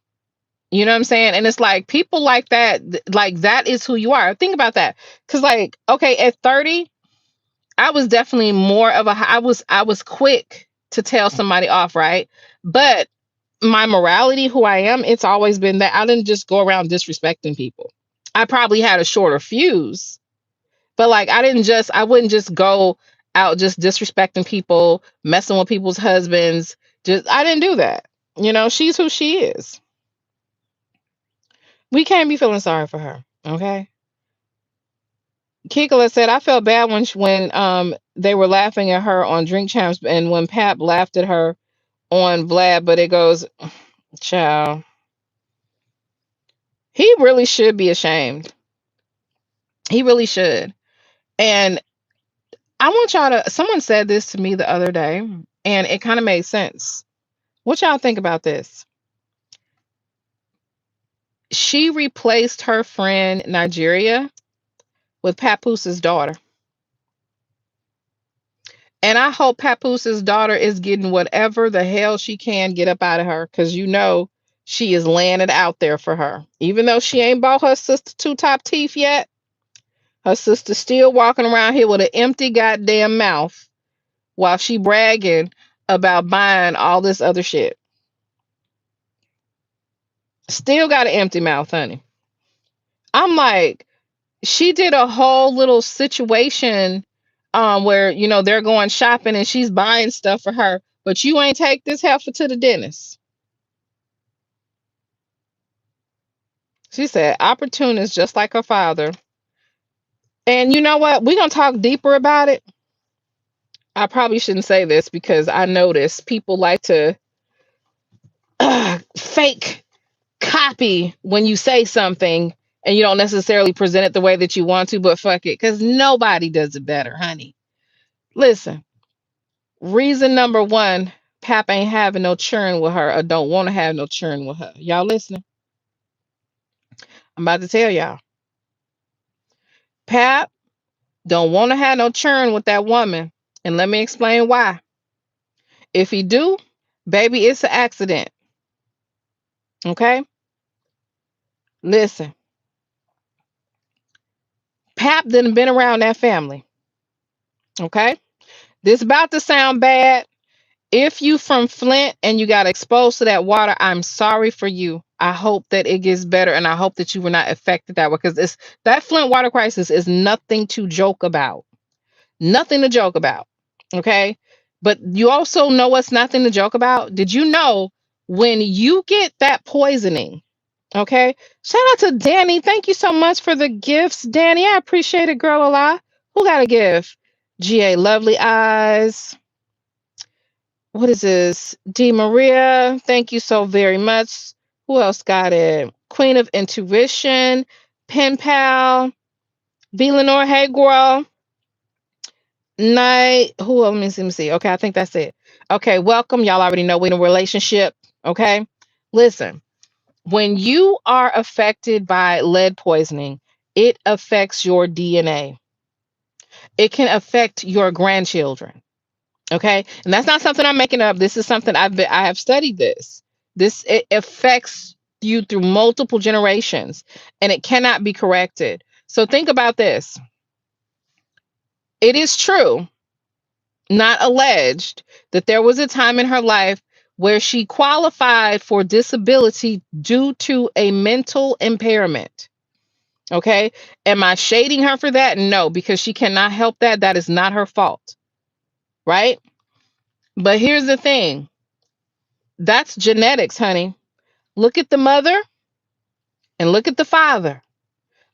You know what I'm saying? And it's like people like that, like that is who you are. Think about that. Cause like, okay, at 30, I was definitely more of I was quick to tell somebody off, right? But my morality, who I am, it's always been that I didn't just go around disrespecting people. I probably had a shorter fuse, but like I wouldn't just go out just disrespecting people, messing with people's husbands. Just I didn't do that. You know, she's who she is. We can't be feeling sorry for her. Okay. Kikala said, I felt bad when they were laughing at her on Drink Champs and when Pap laughed at her on Vlad, but it goes, child, he really should be ashamed. He really should. And I want y'all to, someone said this to me the other day, and it kind of made sense. What y'all think about this? She replaced her friend Nigeria with Papoose' daughter. And I hope Papoose' daughter is getting whatever the hell she can get up out of her because you know she is laying it out there for her. Even though she ain't bought her sister two top teeth yet, her sister still walking around here with an empty goddamn mouth while she bragging about buying all this other shit. Still got an empty mouth, honey. I'm like, she did a whole little situation where you know they're going shopping and she's buying stuff for her, but you ain't take this heifer to the dentist. She said opportunist just like her father. And you know what, we're gonna talk deeper about it. I probably shouldn't say this because I notice people like to fake copy when you say something and you don't necessarily present it the way that you want to, but fuck it because nobody does it better, honey. Listen, reason number one, Pap ain't having no churn with her or don't want to have no churn with her. Y'all listening? I'm about to tell y'all. Pap don't want to have no churn with that woman. And let me explain why. If he do, baby, it's an accident. Okay? Listen. Pap didn't been around that family. Okay? This about to sound bad. If you from Flint and you got exposed to that water, I'm sorry for you. I hope that it gets better and I hope that you were not affected that way because it's that Flint water crisis is nothing to joke about. Nothing to joke about. Okay? But you also know what's nothing to joke about? Did you know when you get that poisoning? Okay? Shout out to Danny. Thank you so much for the gifts, Danny. I appreciate it, girl. A lot. Who got a gift? GA Lovely Eyes. What is this? D Maria, thank you so very much. Who else got it? Queen of Intuition, Pen Pal, V Lenore, hey girl. Night. Who else? Let me see. Okay, I think that's it. Okay, welcome. Y'all already know we're in a relationship. Okay. Listen, when you are affected by lead poisoning, it affects your DNA. It can affect your grandchildren. Okay. And that's not something I'm making up. This is something I have studied this. This it affects you through multiple generations and it cannot be corrected. So think about this. It is true, not alleged, that there was a time in her life where she qualified for disability due to a mental impairment. Okay. Am I shading her for that? No, because she cannot help that. That is not her fault. Right. But here's the thing, that's genetics, honey. Look at the mother and look at the father.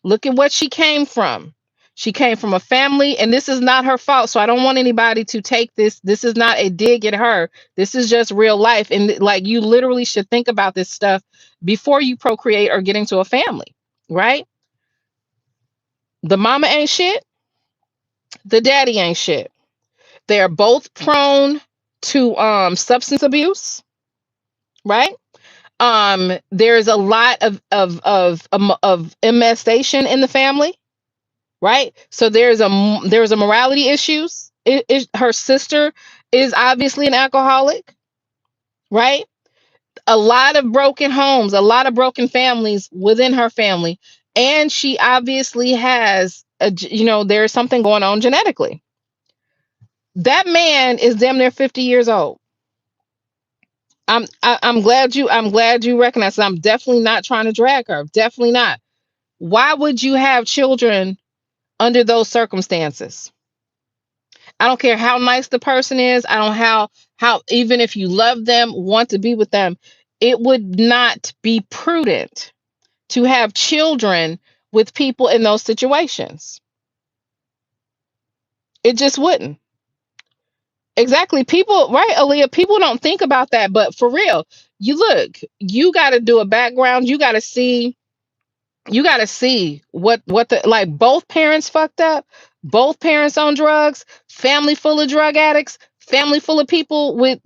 Look at what she came from. She came from a family, and this is not her fault. So I don't want anybody to take this. This is not a dig at her. This is just real life. And like, you literally should think about this stuff before you procreate or get into a family, right? The mama ain't shit. The daddy ain't shit. They are both prone to substance abuse, right? There's a lot of molestation in the family, right? So there's a morality issues. Her sister is obviously an alcoholic, right? A lot of broken homes, a lot of broken families within her family, and she obviously has there's something going on genetically. That man is damn near 50 years old. I'm glad you recognize it. I'm definitely not trying to drag her. Definitely not. Why would you have children under those circumstances? I don't care how nice the person is. I don't how even if you love them, want to be with them, it would not be prudent to have children with people in those situations. It just wouldn't. Exactly. People, right, Aaliyah, people don't think about that, but for real, you got to do a background. You got to see what the like both parents fucked up, both parents on drugs, family full of drug addicts, family full of people with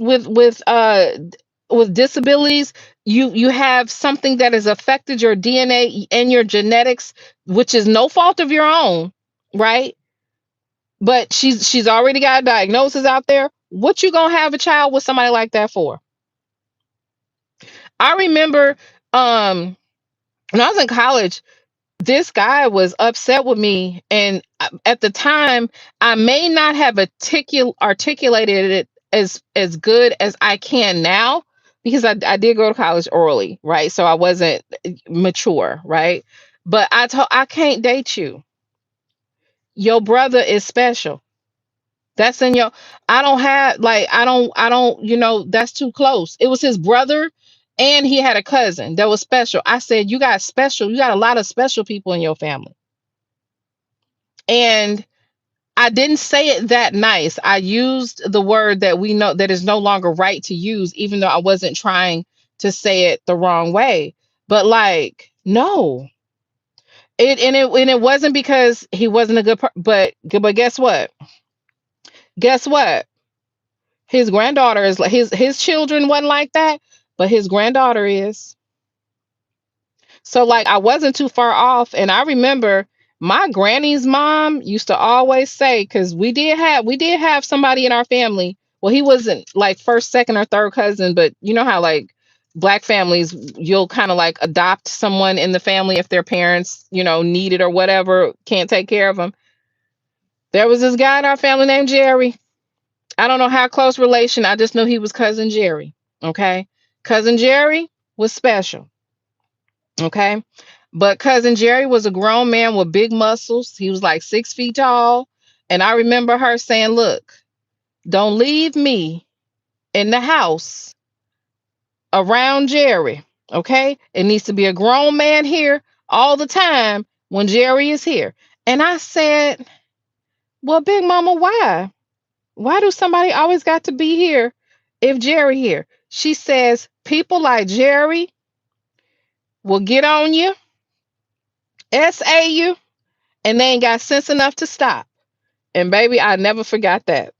disabilities. You have something that has affected your DNA and your genetics, which is no fault of your own, right? But she's already got a diagnosis out there. What you gonna have a child with somebody like that for? I remember when I was in college, this guy was upset with me, and at the time I may not have articulated it as good as I can now, because I did go to college early, right? So I wasn't mature, right? But I told, I can't date you. Your brother is special. That's in your, I don't have like I don't that's too close. It was his brother, and he had a cousin that was special. I said, you got a lot of special people in your family. And I didn't say it that nice. I used the word that we know that is no longer right to use, even though I wasn't trying to say it the wrong way. But like, no. And it wasn't because he wasn't a but guess what? Guess what? His granddaughter is like his children wasn't like that, but his granddaughter is. So like, I wasn't too far off. And I remember my granny's mom used to always say, because we did have somebody in our family. Well, he wasn't like first, second, or third cousin, but you know how like black families, you'll kind of like adopt someone in the family if their parents, need it or whatever, can't take care of them. There was this guy in our family named Jerry. I don't know how close relation. I just know he was cousin Jerry. Okay. Cousin Jerry was special. Okay. But cousin Jerry was a grown man with big muscles. He was like 6 feet tall. And I remember her saying, look, don't leave me in the house around Jerry. Okay. It needs to be a grown man here all the time when Jerry is here. And I said, well, Big Mama, why? Why do somebody always got to be here if Jerry here? She says, people like Jerry will get on you SA you, and they ain't got sense enough to stop. And baby, I never forgot that.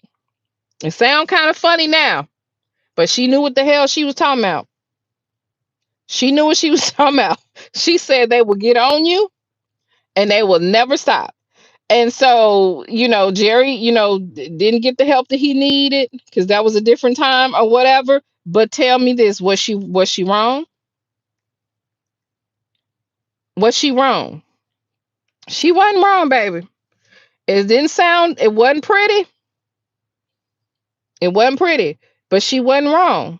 It sound kind of funny now, but she knew what the hell she was talking about. She knew what she was talking about. She said they will get on you and they will never stop. And so, Jerry, didn't get the help that he needed because that was a different time or whatever. But tell me this, was she wrong? Was she wrong? She wasn't wrong, baby. It wasn't pretty. It wasn't pretty, but she wasn't wrong.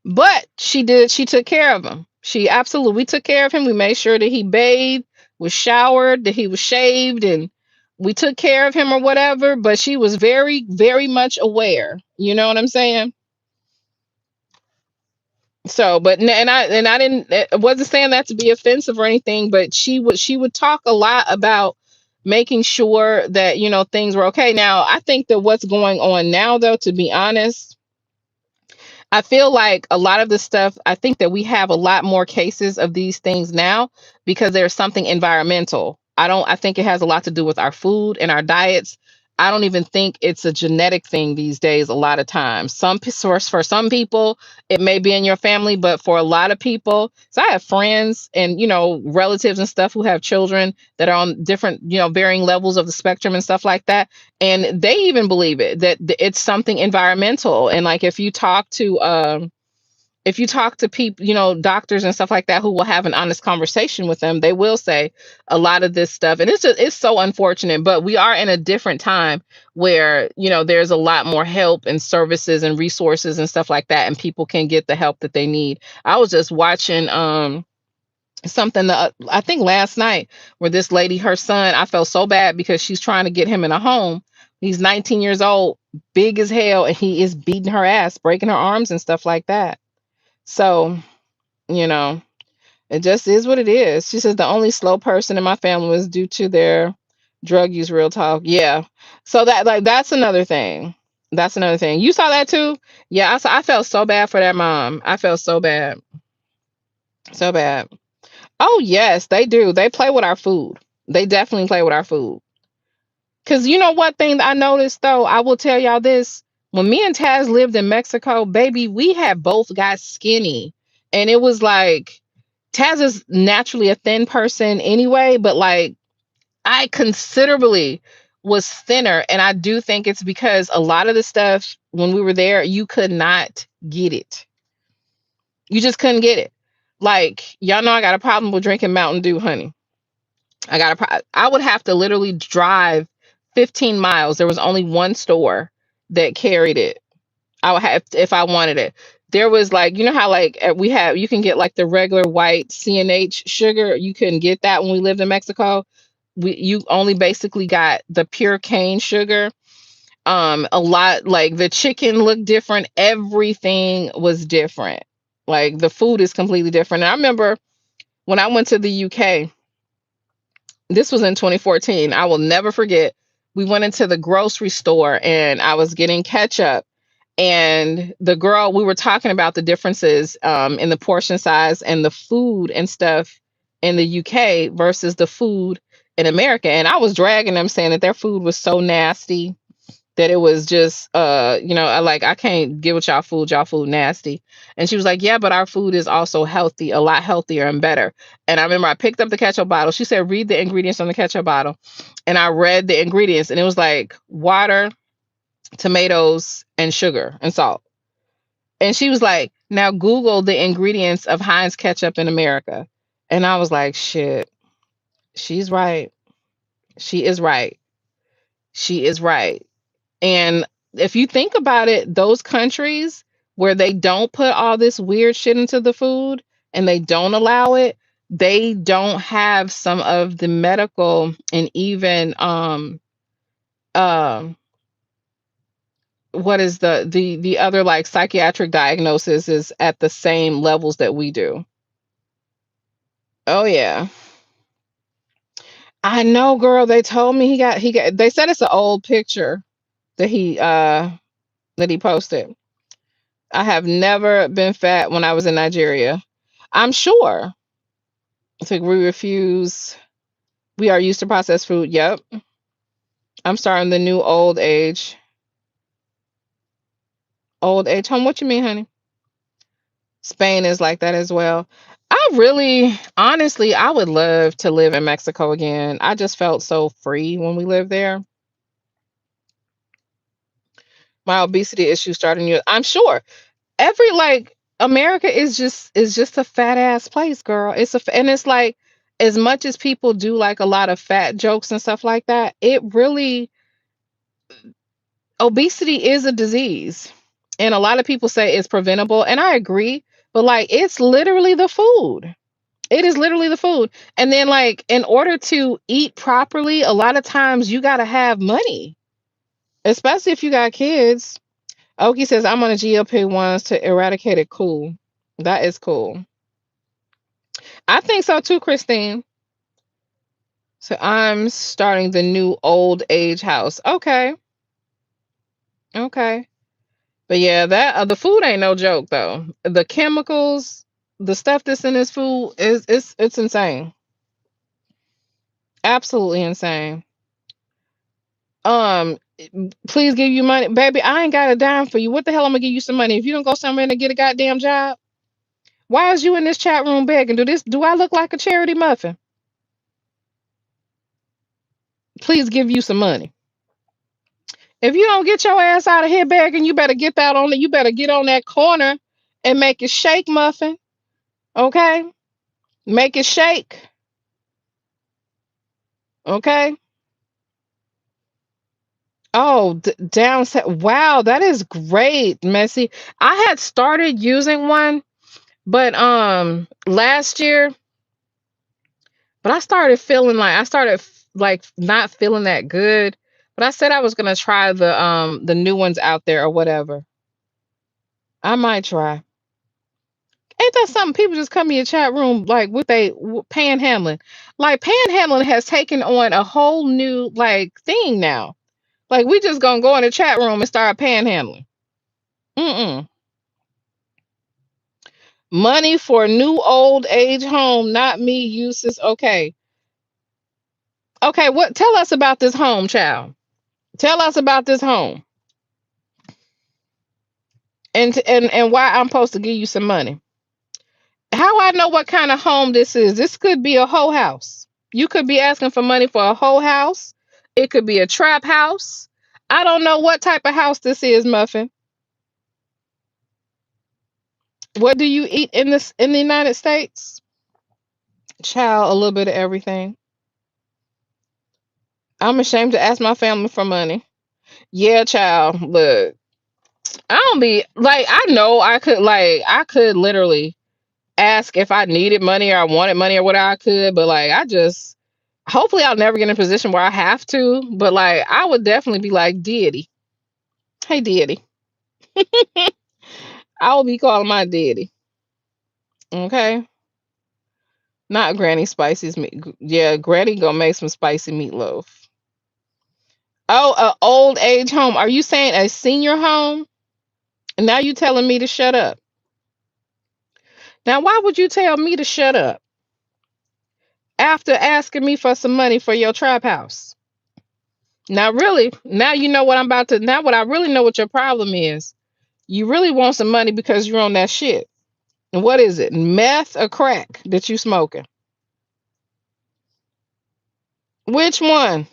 But she took care of him. She absolutely, we took care of him. We made sure that he bathed, was showered, that he was shaved, and we took care of him or whatever. But she was very, very much aware. You know what I'm saying? So, and I didn't, I wasn't saying that to be offensive or anything, but she would talk a lot about making sure that things were okay. Now, I think that what's going on now, though, to be honest, I feel like a lot of the stuff, I think that we have a lot more cases of these things now because there's something environmental. I think it has a lot to do with our food and our diets. I don't even think it's a genetic thing these days a lot of times. For some people, it may be in your family, but for a lot of people, so I have friends and relatives and stuff who have children that are on different, varying levels of the spectrum and stuff like that, and they even believe it that it's something environmental. And like if you talk to people, doctors and stuff like that, who will have an honest conversation with them, they will say a lot of this stuff. And it's so unfortunate, but we are in a different time where there's a lot more help and services and resources and stuff like that, and people can get the help that they need. I was just watching something I think last night, where this lady, her son, I felt so bad because she's trying to get him in a home. He's 19 years old, big as hell, and he is beating her ass, breaking her arms and stuff like that. So, you know, it just is what it is. She says the only slow person in my family was due to their drug use. Real talk. Yeah. So that's another thing. That's another thing. You saw that too? Yeah, I felt so bad for that mom. I felt so bad. So bad. Oh, yes, they do. They play with our food. They definitely play with our food. Because you know what thing that I noticed, though? I will tell y'all this. When me and Taz lived in Mexico, baby, we had both got skinny. And it was like, Taz is naturally a thin person anyway, but like, I considerably was thinner. And I do think it's because a lot of the stuff when we were there, you could not get it. You just couldn't get it. Like, y'all know I got a problem with drinking Mountain Dew, honey. I would have to literally drive 15 miles. There was only one store that carried it. I would have, if I wanted it. There was like, you know how like you can get like the regular white CNH sugar. You couldn't get that when we lived in Mexico. You only basically got the pure cane sugar. A lot, like the chicken looked different. Everything was different. Like the food is completely different. And I remember when I went to the UK, this was in 2014. I will never forget. We went into the grocery store and I was getting ketchup. And the girl, we were talking about the differences in the portion size and the food and stuff in the UK versus the food in America. And I was dragging them, saying that their food was so nasty, that it was just I can't get with y'all food nasty. And she was like, yeah, but our food is also healthy, a lot healthier and better. And I remember I picked up the ketchup bottle. She said, read the ingredients on the ketchup bottle. And I read the ingredients, and it was like water, tomatoes, and sugar and salt. And she was like, now Google the ingredients of Heinz ketchup in America. And I was like, shit, she's right. She is right. She is right. And if you think about it, those countries where they don't put all this weird shit into the food and they don't allow it, they don't have some of the medical and even um what is the other like psychiatric diagnosis is at the same levels that we do. Oh yeah. I know, girl. They told me he got they said it's an old picture that he posted. I have never been fat when I was in Nigeria. I'm sure. It's like we refuse. We are used to processed food. Yep. I'm starting the new old age home. What you mean, honey? Spain is like that as well. I really, honestly, I would love to live in Mexico again. I just felt so free when we lived there. My obesity issue starting you. I'm sure every like America is just a fat ass place, girl. And it's like as much as people do like a lot of fat jokes and stuff like that, it really obesity is a disease. And a lot of people say it's preventable, and I agree, but like it's literally the food. It is literally the food. And then like in order to eat properly, a lot of times you got to have money, especially if you got kids. Oki says I'm on a GLP ones to eradicate it. Cool. That is cool. I think so too, Christine. So I'm starting the new old age house. Okay. Okay. But yeah, that the food ain't no joke though. The chemicals, the stuff that's in this food is it's insane. Absolutely insane. Um, please give you money, baby. I ain't got a dime for you. What the hell? I'm gonna give you some money if you don't go somewhere and get a goddamn job. Why is you in this chat room begging? Do I look like a charity muffin? Please give you some money. If you don't get your ass out of here begging, you better get that on it. You better get on that corner and make it shake, muffin. Okay, make it shake. Okay. Oh, down set. Wow, that is great, Messy. I had started using one, but last year, but I started like not feeling that good. But I said I was gonna try the new ones out there or whatever. I might try. Ain't that something? People just come in your chat room like with panhandling. Like panhandling has taken on a whole new like thing now. Like we just gonna go in the chat room and start panhandling. Mm-mm. Money for new old age home, not me. Uses okay. Okay, what? Tell us about this home, child. Tell us about this home, and why I'm supposed to give you some money. How I know what kind of home this is? This could be a whole house. You could be asking for money for a whole house. It could be a trap house. I don't know what type of house this is, Muffin. What do you eat in the United States? Child, a little bit of everything. I'm ashamed to ask my family for money. Yeah, child. Look, I don't be like I could literally ask if I needed money or I wanted money or what I could, but like I just hopefully I'll never get in a position where I have to, but like I would definitely be like deity. Hey deity. I will be calling my deity. Okay. Not Granny Spicy's meat. Yeah, Granny gonna make some spicy meatloaf. Oh, a old age home. Are you saying a senior home? And now you telling me to shut up. Now why would you tell me to shut up after asking me for some money for your trap house? Now really, now you know what I'm about to now what I really know what your problem is. You really want some money because you're on that shit. And what is it? Meth or crack that you smoking? Which one?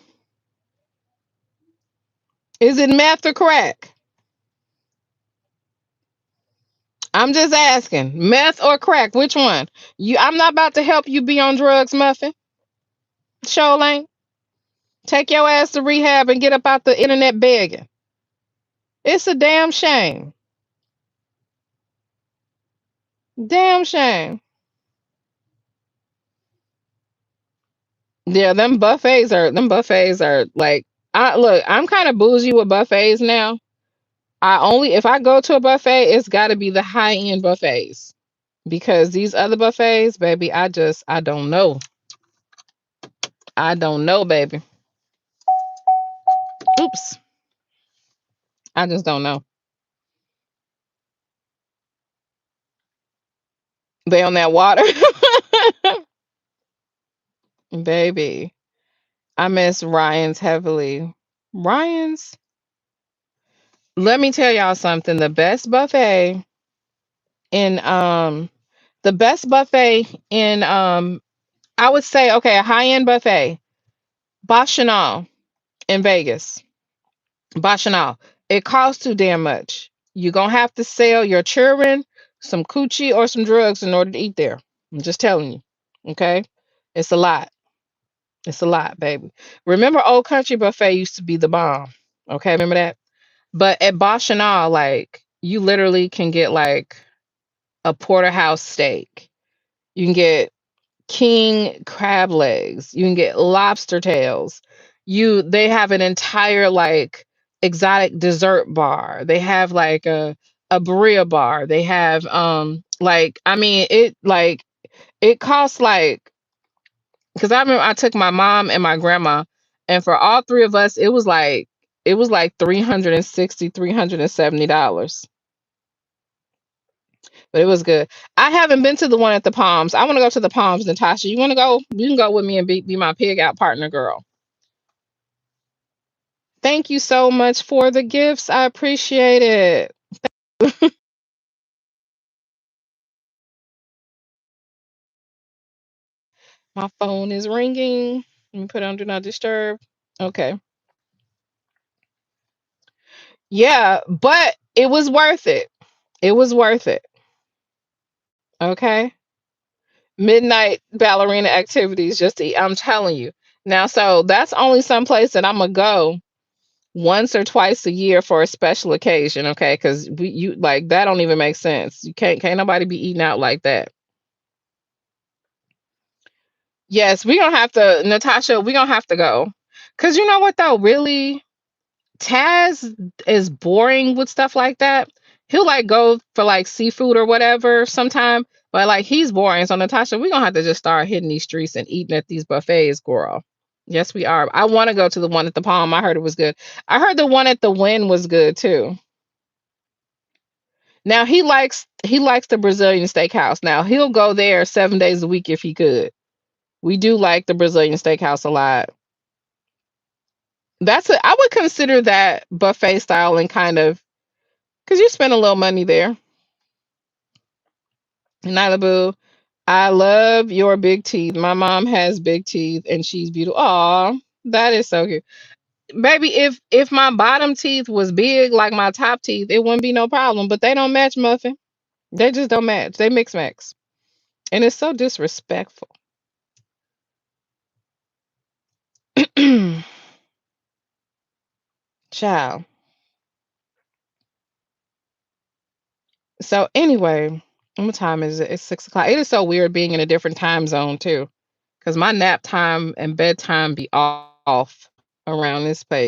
Is it meth or crack? I'm just asking. Meth or crack? Which one? I'm not about to help you be on drugs, Muffin. Show ain't. Take your ass to rehab and get up out the internet begging. It's a damn shame. Damn shame. Yeah, them buffets are like I look, I'm kind of bougie with buffets now. I only if I go to a buffet, it's gotta be the high end buffets. Because these other buffets, baby, I don't know. I don't know, baby. Oops. I just don't know. They on that water. Baby. I miss Ryan's heavily. Ryan's. Let me tell y'all something. In the best buffet in I would say, okay, a high-end buffet, Bachanal in Vegas. Bachanal. It costs too damn much. You're gonna have to sell your children some coochie or some drugs in order to eat there. I'm just telling you. Okay? It's a lot. It's a lot, baby. Remember Old Country Buffet used to be the bomb. Okay, remember that? But at Bachanal, like you literally can get like a porterhouse steak. You can get king crab legs. You can get lobster tails. They have an entire like exotic dessert bar. They have like a burrito bar. They have like I mean it costs like because I remember I took my mom and my grandma and for all three of us it was like $370. But it was good. I haven't been to the one at the Palms. I want to go to the Palms, Natasha. You want to go? You can go with me and be my pig out partner, girl. Thank you so much for the gifts. I appreciate it. My phone is ringing. Let me put it on Do Not Disturb. Okay. Yeah, but it was worth it. It was worth it. Okay. Midnight ballerina activities just to eat. I'm telling you. Now, so that's only some place that I'm going to go once or twice a year for a special occasion, okay? Because you like that don't even make sense. You can't nobody be eating out like that. Yes, we gonna have to, Natasha. We gonna have to go. Cause you know what though, really, Taz is boring with stuff like that. He'll like go for like seafood or whatever sometime, but like he's boring. So Natasha, we gonna have to just start hitting these streets and eating at these buffets, girl. Yes, we are. I want to go to the one at the Palm. I heard it was good. I heard the one at the Win was good too. Now he likes the Brazilian steakhouse. Now he'll go there 7 days a week if he could. We do like the Brazilian steakhouse a lot. I would consider that buffet style and kind of because you spend a little money there. Nyla Boo, I love your big teeth. My mom has big teeth and she's beautiful. Aw, that is so cute. Baby, if my bottom teeth was big like my top teeth, it wouldn't be no problem. But they don't match, Muffin. They just don't match. They mix. And it's so disrespectful. Child. So anyway, what time is it? It's 6 o'clock. It is so weird being in a different time zone too, because my nap time and bedtime be off around this space.